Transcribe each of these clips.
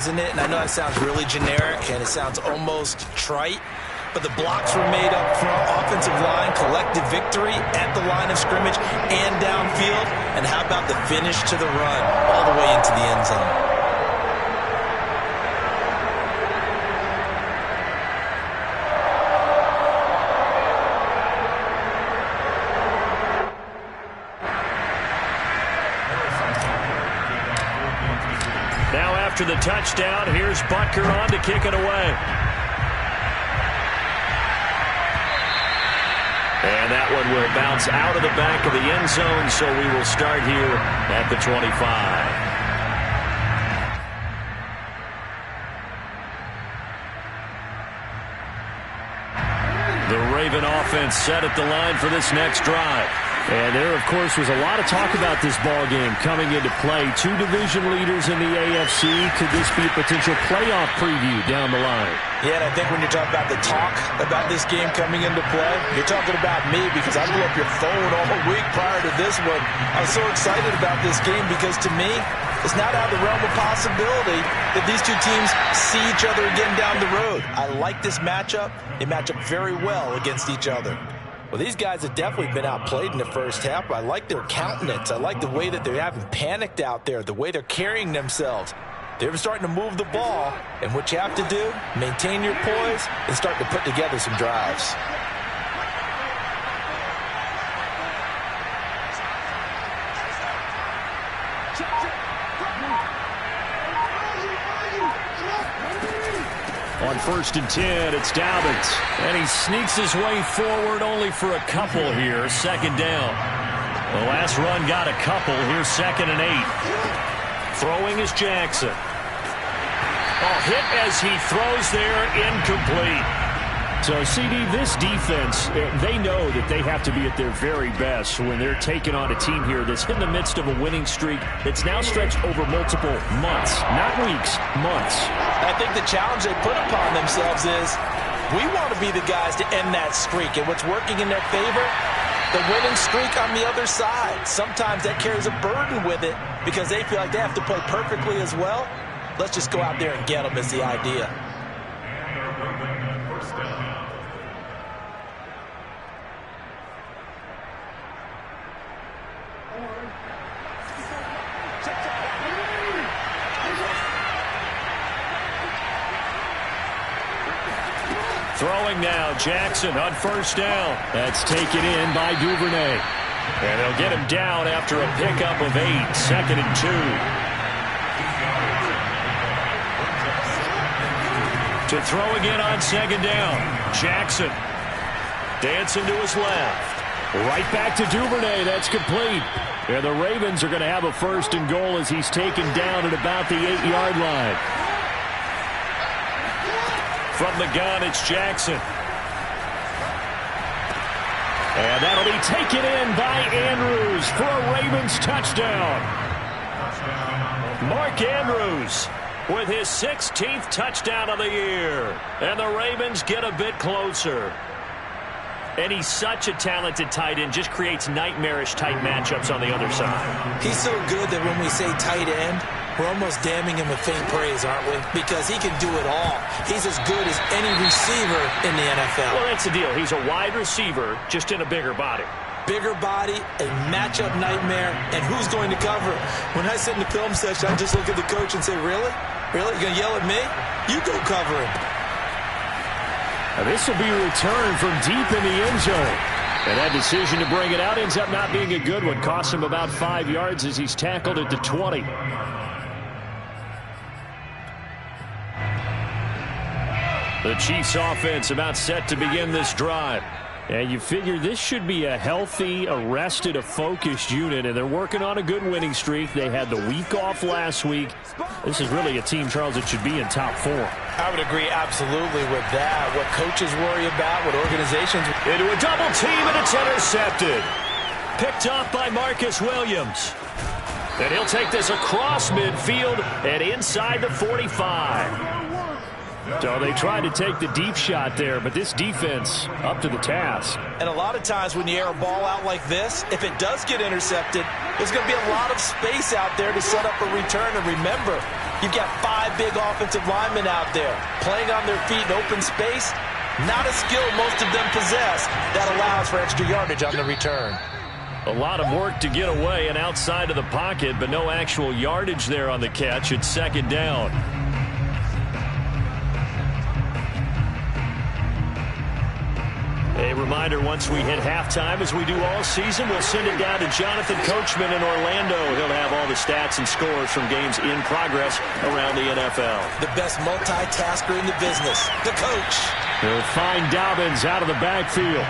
Isn't it? And I know that sounds really generic and it sounds almost trite, but the blocks were made up front, offensive line, collective victory at the line of scrimmage and downfield. And how about the finish to the run all the way into the end zone? Now after the touchdown, here's Butker on to kick it away. And that one will bounce out of the back of the end zone, so we will start here at the 25. The Raven offense set at the line for this next drive. And there, of course, was a lot of talk about this ball game coming into play. Two division leaders in the AFC. Could this be a potential playoff preview down the line? Yeah, and I think when you're talking about the talk about this game coming into play, you're talking about me because I blew up your phone all week prior to this one. I was so excited about this game because, to me, it's not out of the realm of possibility that these two teams see each other again down the road. I like this matchup. They match up very well against each other. Well, these guys have definitely been outplayed in the first half. I like their countenance. I like the way that they haven't panicked out there, the way they're carrying themselves. They're starting to move the ball, and what you have to do, maintain your poise and start to put together some drives. On 1st and 10, it's Dobbins. And he sneaks his way forward only for a couple here. 2nd down. The last run got a couple. Here's 2nd and 8. Throwing is Jackson. Oh, hit as he throws there, incomplete. So, CD, this defense, they know that they have to be at their very best when they're taking on a team here that's in the midst of a winning streak that's now stretched over multiple months, not weeks, months. I think the challenge they put upon themselves is we want to be the guys to end that streak. And what's working in their favor? The winning streak on the other side. Sometimes that carries a burden with it because they feel like they have to play perfectly as well. Let's just go out there and get them is the idea. Throwing now, Jackson on 1st down. That's taken in by Duvernay. And they'll get him down after a pickup of 8. 2nd and 2. To throw again on 2nd down. Jackson dancing to his left. Right back to Duvernay. That's complete. And the Ravens are going to have a 1st and goal as he's taken down at about the 8-yard line. From the gun, it's Jackson. And that'll be taken in by Andrews for a Ravens touchdown. Mark Andrews with his 16th touchdown of the year. And the Ravens get a bit closer. And he's such a talented tight end, just creates nightmarish tight matchups on the other side. He's so good that when we say tight end, we're almost damning him with faint praise, aren't we? Because he can do it all. He's as good as any receiver in the NFL. Well, that's the deal. He's a wide receiver, just in a bigger body. Bigger body, a matchup nightmare, and who's going to cover him? When I sit in the film session, I just look at the coach and say, really? Really? You're going to yell at me? You go cover him. Now this will be a return from deep in the end zone. And that decision to bring it out ends up not being a good one. Costs him about 5 yards as he's tackled at the 20. The Chiefs offense about set to begin this drive. And you figure this should be a healthy, a rested, a focused unit, and they're working on a good winning streak. They had the week off last week. This is really a team, Charles, that should be in top 4. I would agree absolutely with that. What coaches worry about, what organizations. Into a double team, and it's intercepted. Picked off by Marcus Williams. And he'll take this across midfield and inside the 45. So they tried to take the deep shot there, but this defense up to the task. And a lot of times when you air a ball out like this, if it does get intercepted, there's going to be a lot of space out there to set up a return. And remember, You've got 5 big offensive linemen out there playing on their feet in open space. Not a skill most of them possess that allows for extra yardage on the return. A lot of work to get away and outside of the pocket, but no actual yardage there on the catch. It's second down. A reminder, once we hit halftime, as we do all season, we'll send it down to Jonathan Coachman in Orlando. He'll have all the stats and scores from games in progress around the NFL. The best multitasker in the business, the coach. He'll find Dobbins out of the backfield.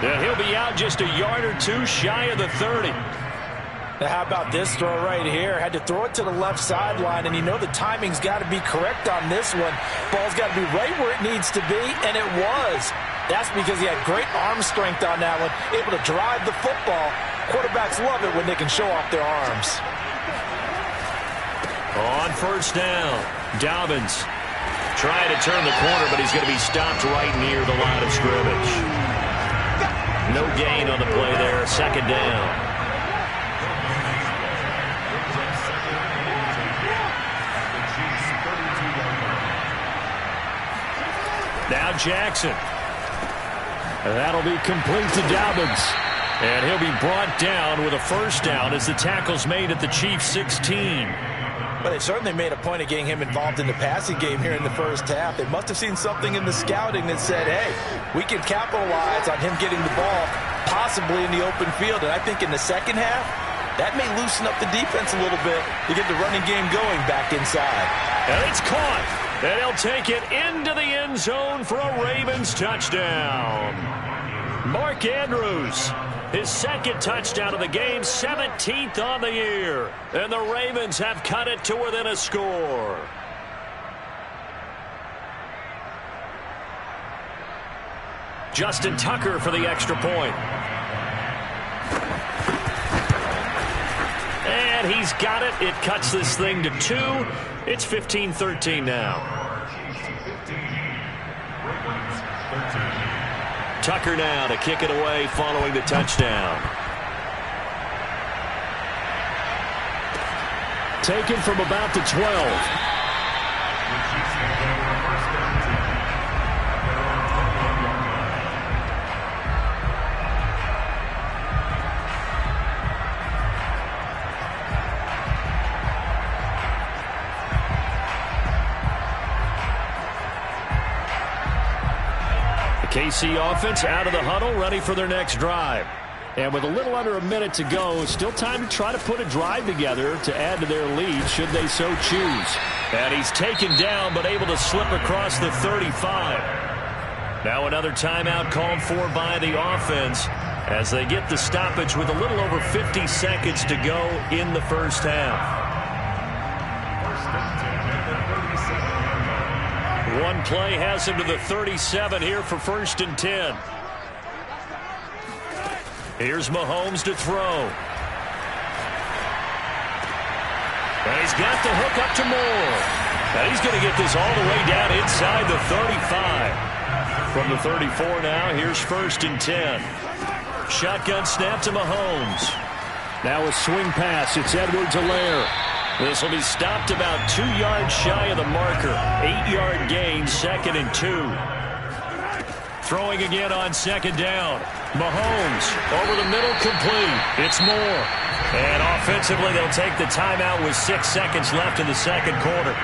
And he'll be out just a yard or two shy of the 30. Now how about this throw right here? Had to throw it to the left sideline, and you know the timing's got to be correct on this one. Ball's got to be right where it needs to be, and it was. That's because he had great arm strength on that one, able to drive the football. Quarterbacks love it when they can show off their arms. On first down, Dobbins trying to turn the corner, but he's going to be stopped right near the line of scrimmage. No gain on the play there, second down. Now Jackson. That'll be complete to Dobbins. And he'll be brought down with a first down as the tackle's made at the Chiefs' 16. But they certainly made a point of getting him involved in the passing game here in the first half. They must have seen something in the scouting that said, hey, we can capitalize on him getting the ball possibly in the open field. And I think in the second half, that may loosen up the defense a little bit to get the running game going back inside. And it's caught. And he'll take it into the end zone for a Ravens touchdown. Mark Andrews, his second touchdown of the game, 17th on the year. And the Ravens have cut it to within a score. Justin Tucker for the extra point. And he's got it. It cuts this thing to 2. It's 15-13 now. Tucker now to kick it away following the touchdown. Taken from about the 12. KC offense out of the huddle, ready for their next drive. And with a little under a minute to go, still time to try to put a drive together to add to their lead should they so choose. And he's taken down but able to slip across the 35. Now another timeout called for by the offense as they get the stoppage with a little over 50 seconds to go in the first half. One play has him to the 37 here for 1st and 10. Here's Mahomes to throw. And he's got the hook up to Moore. And he's going to get this all the way down inside the 35. From the 34 now, here's 1st and 10. Shotgun snap to Mahomes. Now a swing pass. It's Edwards-Helaire. This will be stopped about 2 yards shy of the marker. 8-yard gain, 2nd and 2. Throwing again on 2nd down. Mahomes over the middle, complete. It's Moore. And offensively, they'll take the timeout with 6 seconds left in the second quarter.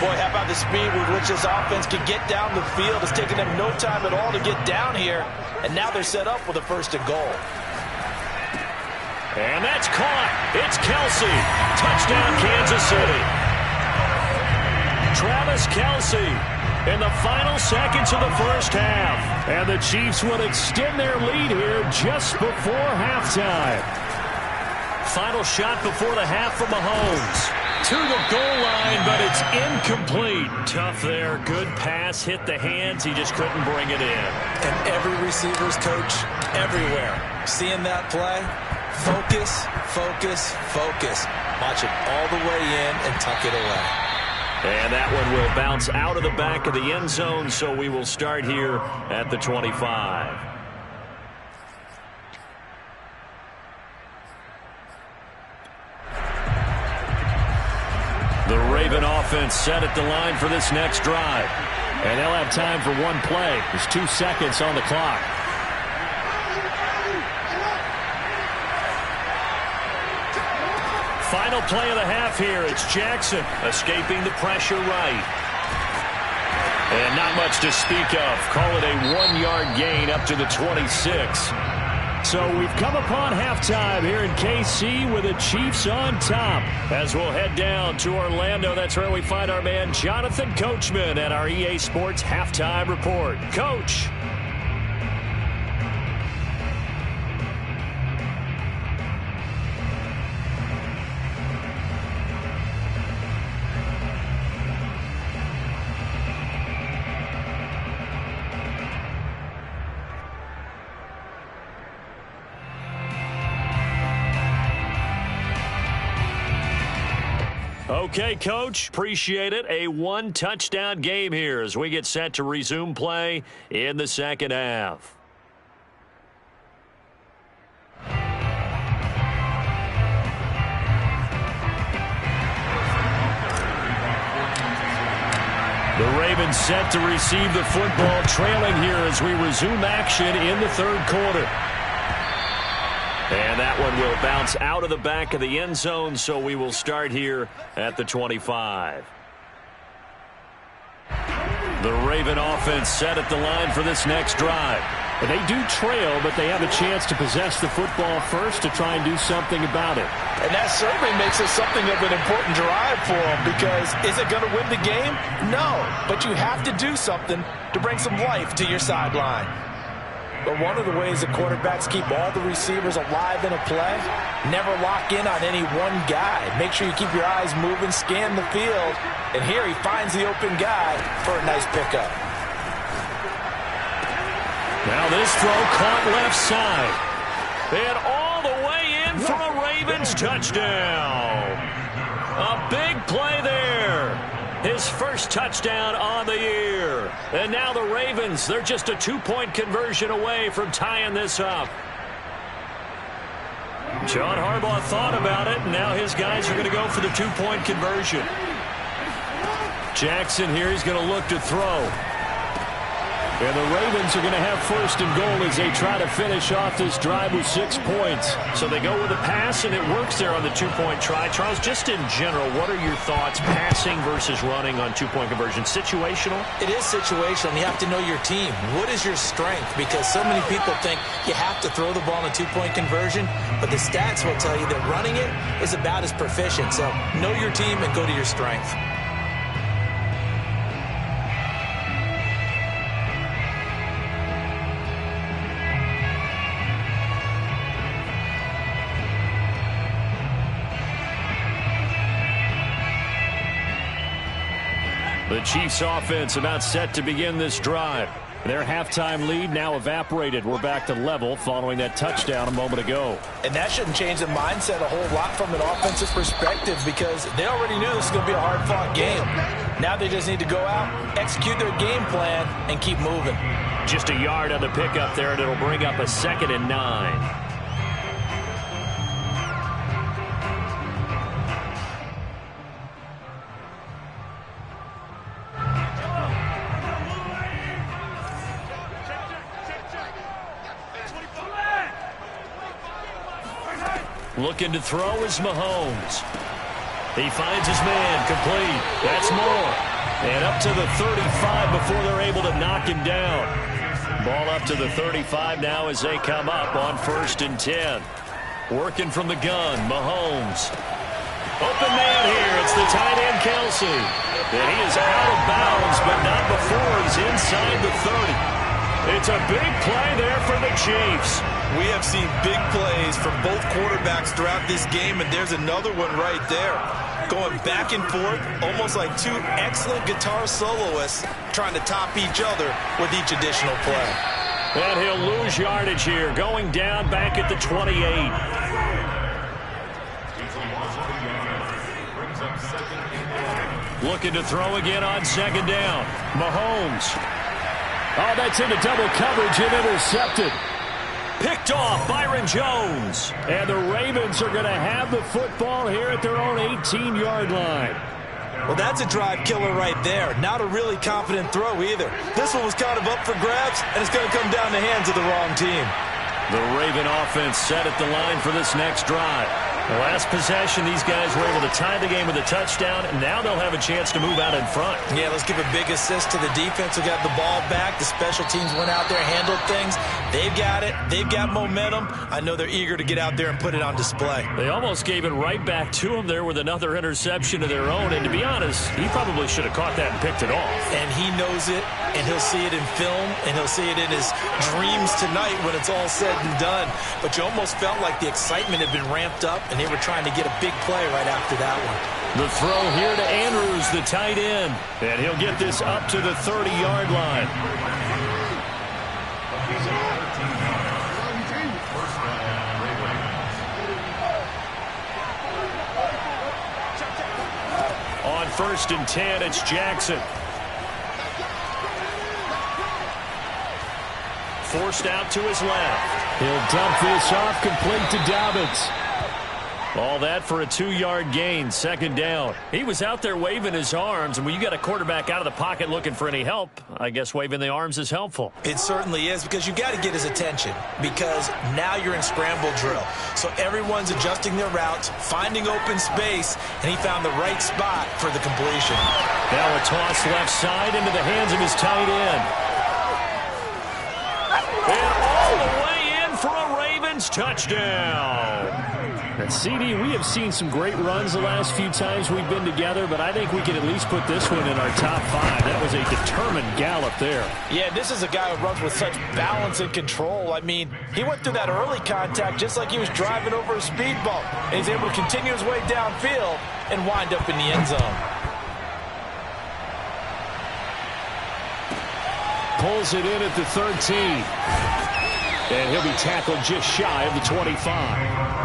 Boy, how about the speed with which this offense can get down the field? It's taken them no time at all to get down here. And now they're set up with a 1st and goal. And that's caught. It's Kelce. Touchdown, Kansas City. Travis Kelce in the final seconds of the first half. And the Chiefs will extend their lead here just before halftime. Final shot before the half from Mahomes. To the goal line, but it's incomplete. Tough there. Good pass. Hit the hands. He just couldn't bring it in. And every receiver's coach everywhere. Seeing that play? Focus, focus, focus. Watch it all the way in and tuck it away. And that one will bounce out of the back of the end zone, so we will start here at the 25. The Raven offense set at the line for this next drive. And they'll have time for one play. There's 2 seconds on the clock. Final play of the half here. It's Jackson escaping the pressure right. And not much to speak of. Call it a 1-yard gain up to the 26. So we've come upon halftime here in KC with the Chiefs on top. As we'll head down to Orlando, that's where we find our man Jonathan Coachman at our EA Sports Halftime Report. Coach. Okay, Coach, appreciate it. A 1-touchdown game here as we get set to resume play in the second half. The Ravens set to receive the football, trailing here as we resume action in the third quarter. And that one will bounce out of the back of the end zone, so we will start here at the 25. The Raven offense set at the line for this next drive. They do trail, but they have a chance to possess the football first to try and do something about it. And that certainly makes it something of an important drive for them, because is it going to win the game? No, but you have to do something to bring some life to your sideline. But one of the ways that quarterbacks keep all the receivers alive in a play, never lock in on any one guy. Make sure you keep your eyes moving, scan the field, and here he finds the open guy for a nice pickup. Now this throw caught left side. And all the way in for a Ravens touchdown. A big play there. His first touchdown on the year. And now the Ravens, they're just a 2-point conversion away from tying this up. John Harbaugh thought about it, and now his guys are going to go for the 2-point conversion. Jackson here, he's going to look to throw. And the Ravens are going to have first and goal as they try to finish off this drive with 6 points. So they go with a pass, and it works there on the 2-point try. Charles, just in general, what are your thoughts passing versus running on 2-point conversion? Situational? It is situational. You have to know your team. What is your strength? Because so many people think you have to throw the ball in a 2-point conversion, but the stats will tell you that running it is about as proficient. So know your team and go to your strength. The Chiefs offense about set to begin this drive. Their halftime lead now evaporated. We're back to level following that touchdown a moment ago. And that shouldn't change the mindset a whole lot from an offensive perspective, because they already knew this was going to be a hard-fought game. Now they just need to go out, execute their game plan, and keep moving. Just a yard on the pickup there, and it'll bring up a 2nd and 9. Looking to throw is Mahomes. He finds his man, complete. That's more. And up to the 35 before they're able to knock him down. Ball up to the 35 now as they come up on 1st and 10. Working from the gun, Mahomes. Open man here. It's the tight end, Kelsey. And he is out of bounds, but not before he's inside the 30. It's a big play there for the Chiefs. We have seen big plays from both quarterbacks throughout this game, and there's another one right there. Going back and forth, almost like two excellent guitar soloists trying to top each other with each additional play. And he'll lose yardage here, going down back at the 28. Looking to throw again on 2nd down. Mahomes. Oh, that's into double coverage and intercepted. Picked off Byron Jones. And the Ravens are going to have the football here at their own 18-yard line. Well, that's a drive killer right there. Not a really confident throw either. This one was kind of up for grabs, and it's going to come down the hands of the wrong team. The Raven offense set at the line for this next drive. The last possession, these guys were able to tie the game with a touchdown, and now they'll have a chance to move out in front. Yeah, let's give a big assist to the defense who got the ball back. The special teams went out there, handled things. They've got it. They've got momentum. I know they're eager to get out there and put it on display. They almost gave it right back to him there with another interception of their own, and to be honest, he probably should have caught that and picked it off. And he knows it, and he'll see it in film, and he'll see it in his dreams tonight when it's all said and done. But you almost felt like the excitement had been ramped up, and they were trying to get a big play right after that one. The throw here to Andrews, the tight end. And he'll get this up to the 30-yard line. On 1st and 10, it's Jackson. Forced out to his left. He'll dump this off, complete to Dobbins. All that for a 2-yard gain, 2nd down. He was out there waving his arms, and when you got a quarterback out of the pocket looking for any help, I guess waving the arms is helpful. It certainly is, because you got to get his attention, because now you're in scramble drill. So everyone's adjusting their routes, finding open space, and he found the right spot for the completion. Now a toss left side into the hands of his tight end. And all the way in for a Ravens touchdown. CD, we have seen some great runs the last few times we've been together, but I think we can at least put this one in our top 5. That was a determined gallop there. Yeah, this is a guy who runs with such balance and control. I mean, he went through that early contact just like he was driving over a speed bump. And he's able to continue his way downfield and wind up in the end zone. Pulls it in at the 13. And he'll be tackled just shy of the 25.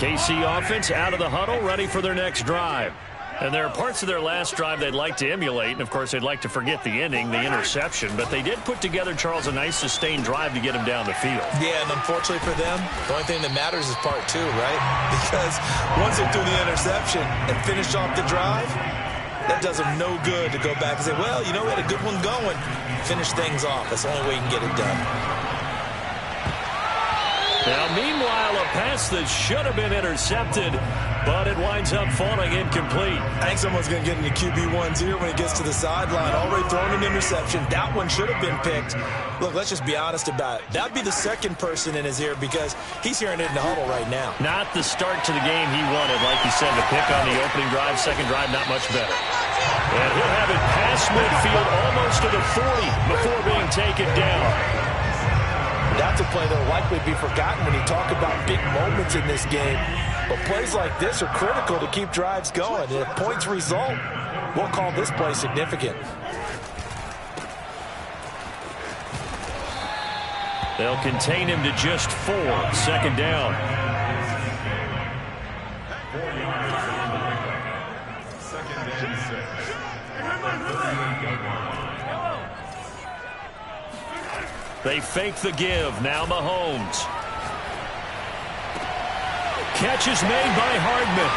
KC offense out of the huddle, ready for their next drive. And there are parts of their last drive they'd like to emulate, and of course they'd like to forget the ending, the interception, but they did put together, Charles, a nice sustained drive to get him down the field. Yeah, and unfortunately for them, the only thing that matters is part 2, right? Because once they threw the interception and finished off the drive, that does them no good to go back and say, well, you know, we had a good one going. Finish things off. That's the only way you can get it done. Now, meanwhile, a pass that should have been intercepted, but it winds up falling incomplete. I think someone's going to get into QB1's ear when he gets to the sideline. Already thrown an interception. That one should have been picked. Look, let's just be honest about it. That'd be the second person in his ear because he's hearing it in the huddle right now. Not the start to the game he wanted. Like you said, the pick on the opening drive, second drive, not much better. And he'll have it past midfield almost to the 40 before being taken down. That's a play that will likely be forgotten when you talk about big moments in this game. But plays like this are critical to keep drives going. And if points result, we'll call this play significant. They'll contain him to just 4. 2nd down. They fake the give. Now Mahomes. Catch is made by Hardman.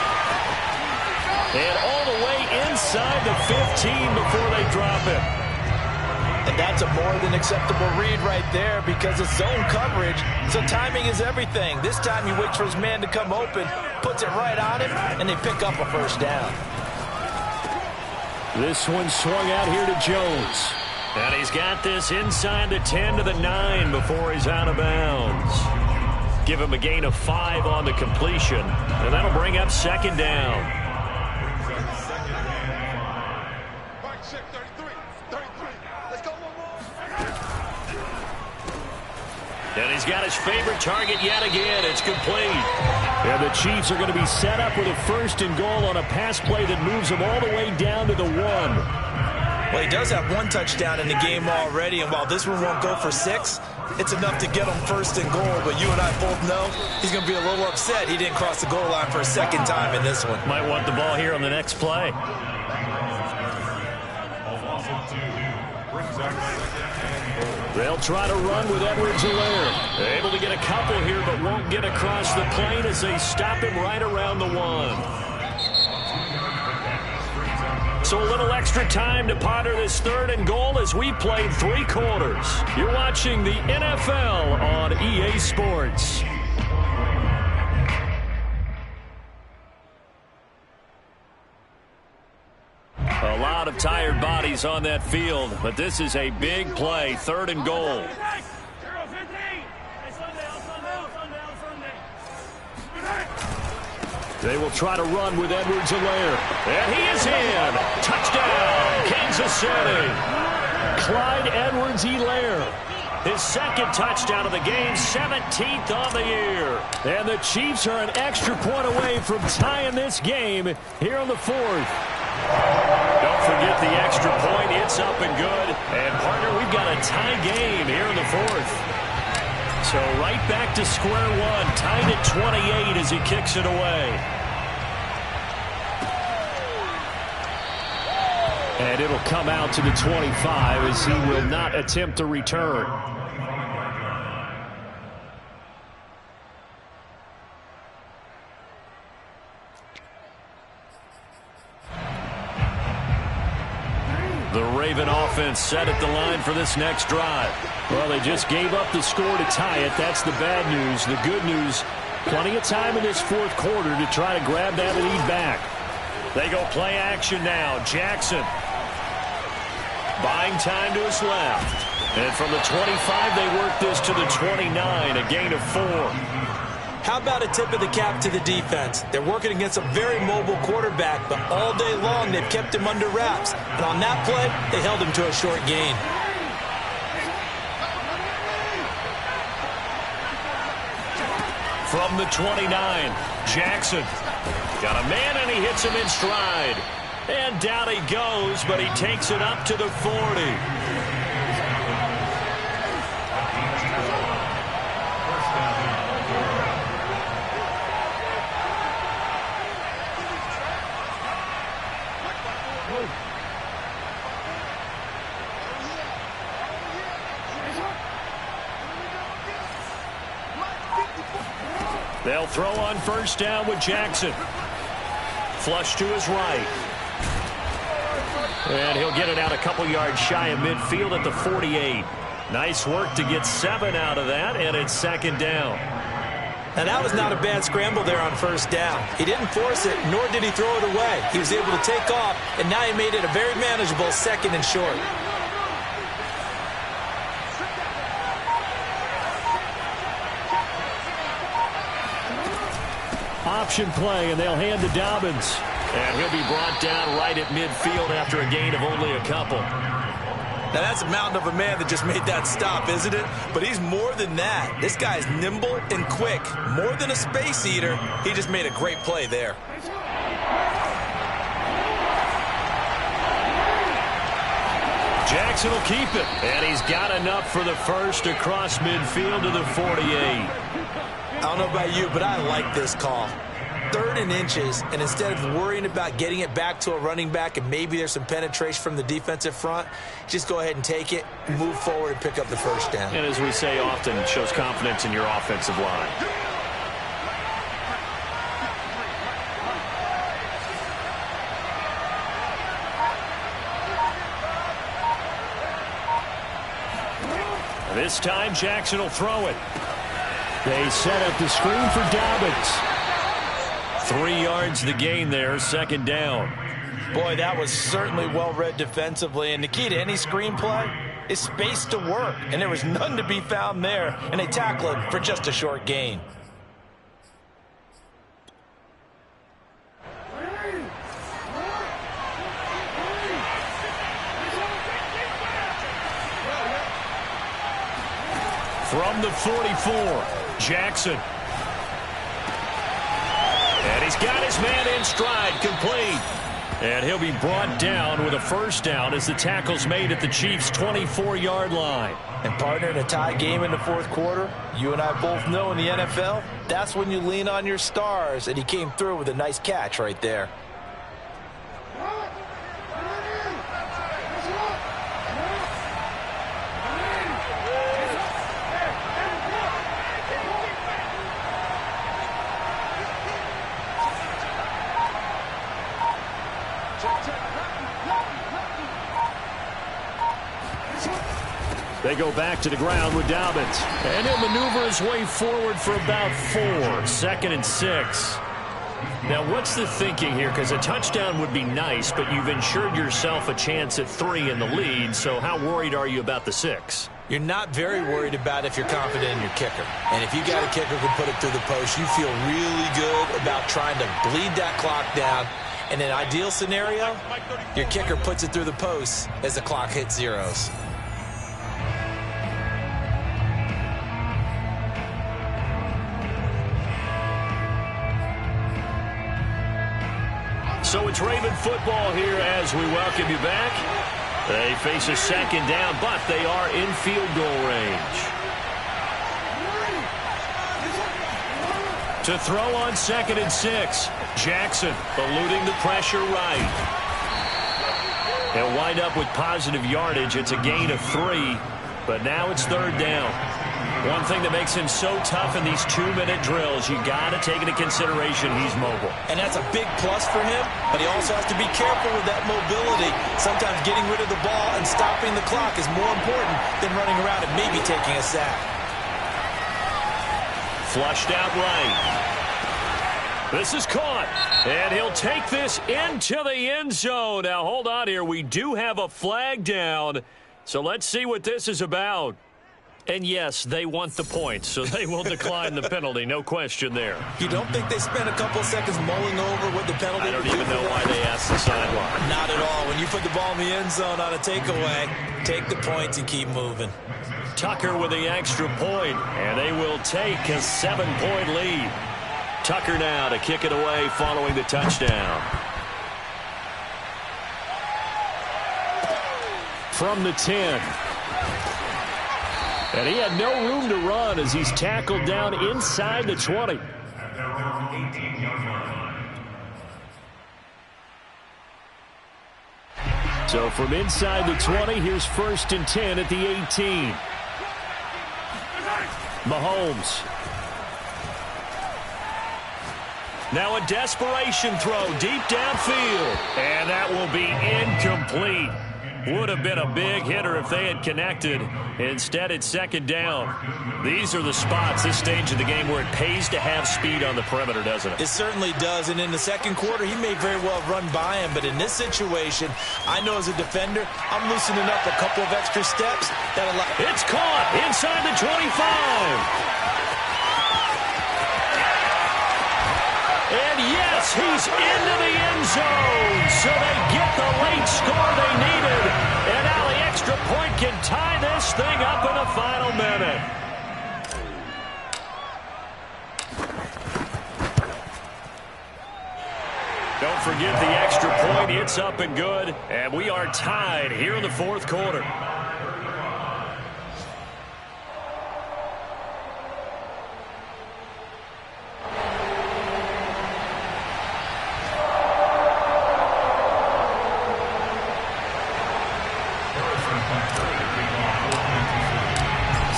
And all the way inside the 15 before they drop it. And that's a more than acceptable read right there because it's zone coverage, so timing is everything. This time he waits for his man to come open, puts it right on him, and they pick up a first down. This one swung out here to Jones. And he's got this inside the 10 to the 9 before he's out of bounds. Give him a gain of 5 on the completion, and that'll bring up 2nd down. And he's got his favorite target yet again. It's complete. And the Chiefs are going to be set up with a 1st and goal on a pass play that moves them all the way down to the 1. Well, he does have 1 touchdown in the game already, and while this one won't go for 6, it's enough to get him 1st and goal. But you and I both know he's going to be a little upset he didn't cross the goal line for a 2nd time in this one. Might want the ball here on the next play. They'll try to run with Edwards-Helaire. Able to get a couple here, but won't get across the plane as they stop him right around the 1. So a little extra time to ponder this 3rd and goal as we played 3 quarters. You're watching the NFL on EA Sports. A lot of tired bodies on that field, but this is a big play, 3rd and goal. They will try to run with Edwards-Helaire. And he is in. Touchdown, Kansas City. Clyde Edwards-Helaire. His 2nd touchdown of the game, 17th on the year. And the Chiefs are an extra point away from tying this game here on the 4th. Don't forget the extra point. It's up and good. And, partner, we've got a tie game here in the 4th. So right back to square one, tied at 28 as he kicks it away. And it'll come out to the 25 as he will not attempt to return. The Raven offense set at the line for this next drive. Well, they just gave up the score to tie it. That's the bad news. The good news, plenty of time in this 4th quarter to try to grab that lead back. They go play action now. Jackson buying time to his left. And from the 25, they work this to the 29, a gain of 4. How about a tip of the cap to the defense? They're working against a very mobile quarterback, but all day long they've kept him under wraps. And on that play, they held him to a short gain. From the 29, Jackson. Got a man, and he hits him in stride. And down he goes, but he takes it up to the 40. They'll throw on 1st down with Jackson. Flush to his right. And he'll get it out a couple yards shy of midfield at the 48. Nice work to get 7 out of that, and it's 2nd down. Now, that was not a bad scramble there on 1st down. He didn't force it, nor did he throw it away. He was able to take off, and now he made it a very manageable 2nd and short. Option play, and they'll hand to Dobbins. And he'll be brought down right at midfield after a gain of only a couple. Now, that's a mountain of a man that just made that stop, isn't it? But he's more than that. This guy's nimble and quick. More than a space eater, he just made a great play there. Jackson will keep it. And he's got enough for the 1st across midfield to the 48. I don't know about you, but I like this call. 3rd and inches, and instead of worrying about getting it back to a running back and maybe there's some penetration from the defensive front, just go ahead and take it, move forward, and pick up the 1st down. And as we say often, it shows confidence in your offensive line. This time, Jackson will throw it. They set up the screen for Dobbins. 3 yards the gain there, 2nd down. Boy, that was certainly well-read defensively, and the key to any screenplay is space to work, and there was none to be found there, and they tackle him for just a short gain. From the 44, Jackson. And he's got his man in stride, complete. And he'll be brought down with a 1st down as the tackle's made at the Chiefs' 24-yard line. And, partner, in a tie game in the 4th quarter, you and I both know in the NFL, that's when you lean on your stars, and he came through with a nice catch right there. They go back to the ground with Dobbins. And he'll maneuver his way forward for about 4. 2nd and 6. Now, what's the thinking here? Because a touchdown would be nice, but you've ensured yourself a chance at 3 in the lead. So how worried are you about the 6? You're not very worried about if you're confident in your kicker. And if you got a kicker who can put it through the post, you feel really good about trying to bleed that clock down. In an ideal scenario, your kicker puts it through the post as the clock hits zeros. So it's Raven football here as we welcome you back. They face a 2nd down, but they are in field goal range. To throw on 2nd and 6. Jackson eluding the pressure right. He'll wind up with positive yardage. It's a gain of 3, but now it's 3rd down. One thing that makes him so tough in these 2-minute drills, you got to take into consideration he's mobile. And that's a big plus for him, but he also has to be careful with that mobility. Sometimes getting rid of the ball and stopping the clock is more important than running around and maybe taking a sack. Flushed out right. This is caught, and he'll take this into the end zone. Now, hold on here. We do have a flag down, so let's see what this is about. And, yes, they want the points, so they will decline the penalty. No question there. You don't think they spent a couple seconds mulling over what the penalty would be? I don't even know why they asked the sideline. Not at all. When you put the ball in the end zone on a takeaway, take the points and keep moving. Tucker with the extra point, and they will take a 7-point lead. Tucker now to kick it away following the touchdown. From the 10. And he had no room to run as he's tackled down inside the 20. So from inside the 20, here's 1st and 10 at the 18. Mahomes. Now a desperation throw deep downfield. And that will be incomplete. Would have been a big hitter if they had connected. Instead, it's 2nd down. These are the spots, this stage of the game, where it pays to have speed on the perimeter, doesn't it? It certainly does. And in the 2nd quarter, he may very well run by him. But in this situation, I know as a defender, I'm loosening up a couple of extra steps. It's caught inside the 25. And yes, he's into the end zone. So they get the late score they needed. And now the extra point can tie this thing up in the final minute. Don't forget the extra point. It's up and good. And we are tied here in the 4th quarter.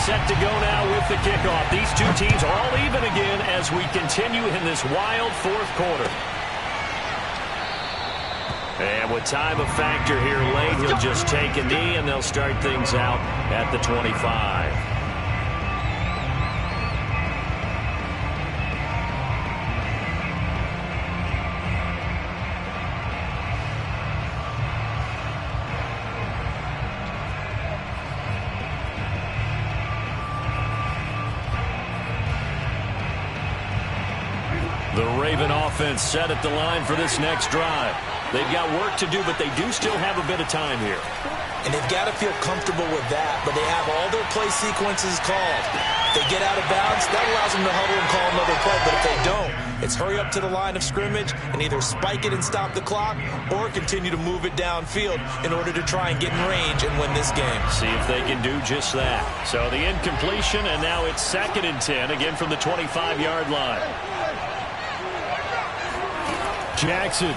Set to go now with the kickoff. These two teams all even again as we continue in this wild 4th quarter. And with time a factor here late, he'll just take a knee and they'll start things out at the 25. The Raven offense set at the line for this next drive. They've got work to do, but they do still have a bit of time here. And they've got to feel comfortable with that, but they have all their play sequences called. If they get out of bounds, that allows them to huddle and call another play, but if they don't, it's hurry up to the line of scrimmage and either spike it and stop the clock or continue to move it downfield in order to try and get in range and win this game. See if they can do just that. So the incompletion, and now it's 2nd and 10, again from the 25-yard line. Jackson.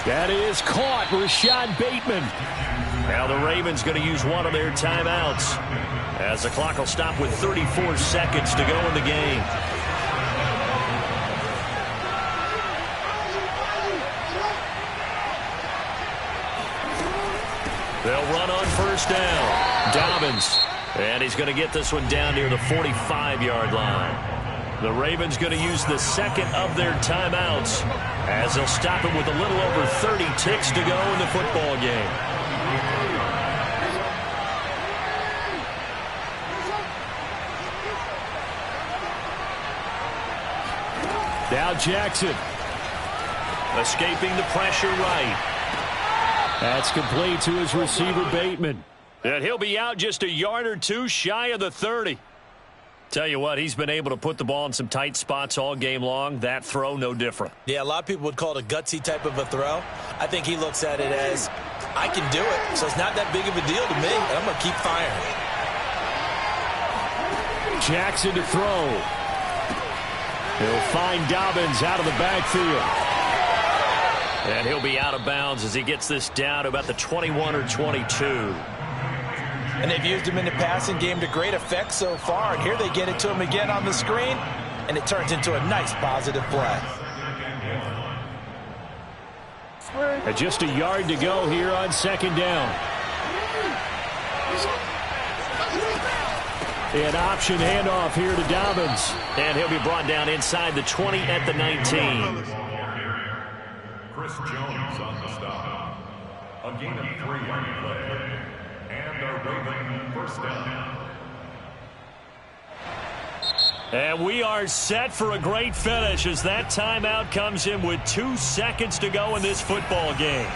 That is caught. Rashad Bateman. Now the Ravens going to use one of their timeouts as the clock will stop with 34 seconds to go in the game. first down. Dobbins. And he's going to get this one down near the 45-yard line. The Ravens going to use the second of their timeouts as they'll stop it with a little over 30 ticks to go in the football game. Now Jackson. Escaping the pressure right. That's complete to his receiver, Bateman. And he'll be out just a yard or two shy of the 30. Tell you what, he's been able to put the ball in some tight spots all game long. That throw, no different. Yeah, a lot of people would call it a gutsy type of a throw. I think he looks at it as, I can do it, so it's not that big of a deal to me, and I'm going to keep firing. Jackson to throw. He'll find Dobbins out of the backfield. And he'll be out of bounds as he gets this down to about the 21 or 22. And they've used him in the passing game to great effect so far. And here they get it to him again on the screen, and it turns into a nice positive play. And just a yard to go here on second down. An option handoff here to Dobbins. And he'll be brought down inside the 20 at the 19. Chris Jones on the stop. A gain of 3 on the play. And a Raven first down. And we are set for a great finish as that timeout comes in with 2 seconds to go in this football game.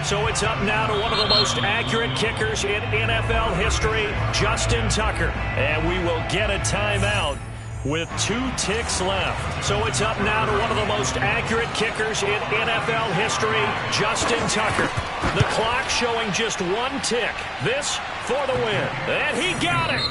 So it's up now to one of the most accurate kickers in NFL history, Justin Tucker. And we will get a timeout with 2 ticks left. So it's up now to one of the most accurate kickers in NFL history, Justin Tucker. The clock showing just 1 tick. This for the win. And he got it.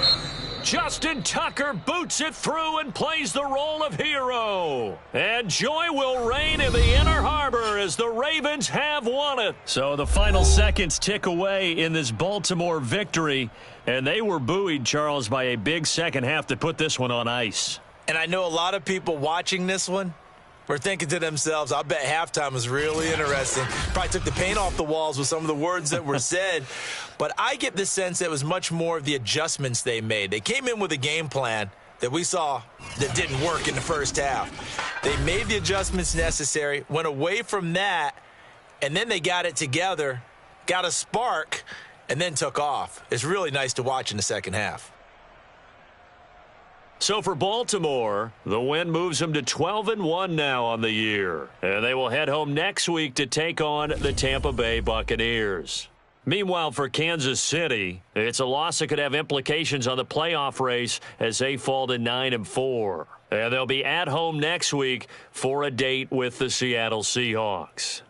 Justin Tucker boots it through and plays the role of hero. And joy will reign in the Inner Harbor as the Ravens have won it. So the final seconds tick away in this Baltimore victory. And they were buoyed, Charles, by a big second half that put this one on ice. And I know a lot of people watching this one were thinking to themselves, I bet halftime was really interesting. Probably took the paint off the walls with some of the words that were said. But I get the sense that it was much more of the adjustments they made. They came in with a game plan that we saw that didn't work in the first half. They made the adjustments necessary, went away from that, and then they got it together, got a spark, and then took off. It's really nice to watch in the second half. So for Baltimore, the win moves them to 12-1 now on the year. And they will head home next week to take on the Tampa Bay Buccaneers. Meanwhile, for Kansas City, it's a loss that could have implications on the playoff race as they fall to 9-4. And they'll be at home next week for a date with the Seattle Seahawks.